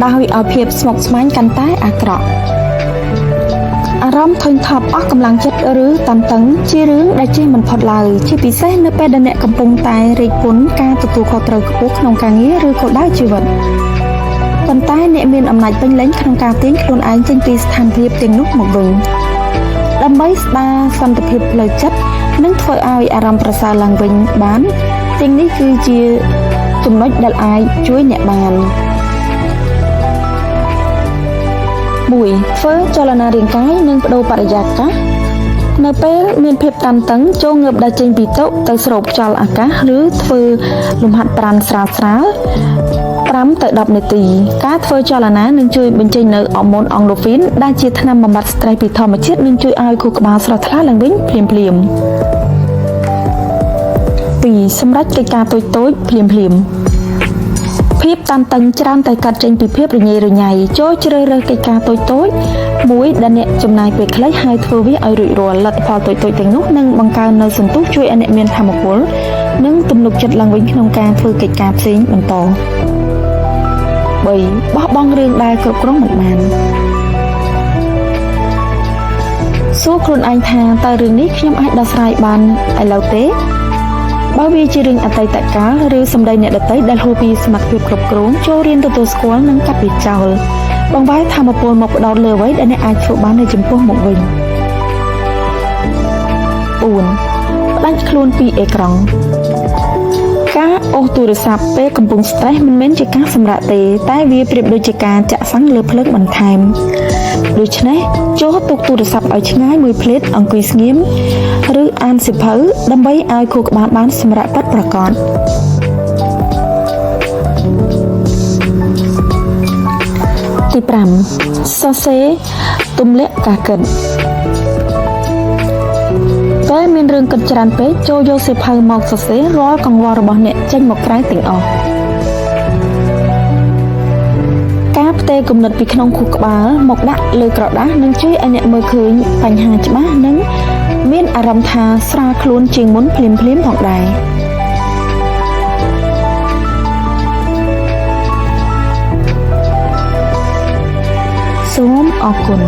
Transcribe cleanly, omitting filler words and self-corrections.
ដៅឲ្យភាពស្មុគស្មាញកាន់តែអាក្រក់អារម្មណ៍ធុញថប់អស់កម្លាំងចិត្តឬតានតឹងជារឿងដែលជិះមិនផុតឡើយជាពិសេសនៅពេលដែលអ្នកកំពុងតែរែកពុនការទទួលខុសត្រូវខ្ពស់ក្នុងការងារឬគោលដៅជីវិតប៉ុន្តែអ្នកមានអំណាចពេញលេញក្នុងការទាញខ្លួនឯងចេញពីស្ថានភាពទាំងនោះមកវិញដើម្បីស្ដារសន្តិភាពផ្លូវចិត្តនិងធ្វើឲ្យអារម្មណ៍ប្រសើរឡើងវិញបានទាំងនេះគឺជាចំណុចដែលអាចជួយអ្នកបាន1ធ្វើចលនារាងកាយនិងបដូរបរិយាកាសនៅពេលមានភាពតានតឹងចូលងើបដើរចេញពីតុទៅស្រូបខ្យល់អាកាសឬធ្វើលំហាត់ប្រាណស្រាល5ទៅ10នាទីការធ្វើចលនានឹងជួយបញ្ចេញនៅអរម៉ូនអង់ដូហ្វីនដែលជាថ្នាំបំបាត់ស្ត្រេសពីធម្មជាតិនិងជួយឲ្យខួរក្បាលស្រស់ថ្លាឡើងវិញភ្លាម2សម្រាប់កិច្ចការតូចភ្លាមភាពតានតឹងច្រើនតែកាត់ចេញពីភាពរញ៉េរញ៉ៃចូលជ្រើសរើសកិច្ចការតូចមួយដែលអ្នកចំណាយពេលខ្លីហើយធ្វើវាឲ្យរួចរាល់លទ្ធផលតូចទាំងនោះនឹងបង្កើននូវសន្ទុះជួយឲ្យអ្នកមានថាមពលនិងទំនុកចិត្តឡើងវិញក្នុងការធ្វើកិច្ចការផ្សេងបន្ត3បោះបង់រឿងដែលគ្រប់គ្រងមិនបានសួរខ្លួនឯងថាតើរឿងនេះខ្ញុំអាចដោះស្រាយបានឥឡូវទេបើវាជារឿងអតីតកាលឬសម្ដីអ្នកដទៃដែលហួសពីសមត្ថភាពគ្រប់គ្រងចូលរៀនទទួលស្គាល់និងកាត់វាចោលបង្វែរថាមពលមកផ្ដោតលើអ្វីដែលអ្នកអាចធ្វើបាននៅចំពោះមុខវិញ4ផ្ដាច់ខ្លួនពីអេក្រង់ការអូសទូរស័ព្ទពេលកំពុងស្ត្រេសមិនមែនជាការសម្រាកទេតែវាប្រៀបដូចជាការចាក់សាំងលើភ្លើងបន្ថែមដូច្នេះចូលទុកទូរស័ព្ទឲ្យឆ្ងាយមួយភ្លែតអង្គុយស្ងៀមឬអានសៀវភៅដើម្បីឲ្យខួរក្បាលបានសម្រាកពិតប្រាកដទី5សរសេរទម្លាក់ការគិតពេលមានរឿងគិតច្រើនពេកចូលយកសៀវភៅមកសរសេររាល់កង្វល់របស់អ្នកចេញមកក្រៅទាំងអស់ការផ្ទេរគំនិតពីក្នុងខួរក្បាលមកដាក់លើក្រដាសនឹងជួយឲ្យអ្នកមើលឃើញបញ្ហាច្បាស់និងមានអារម្មណ៍ថាស្រាលខ្លួនជាងមុនភ្លាមផងដែរសូមអរគុណ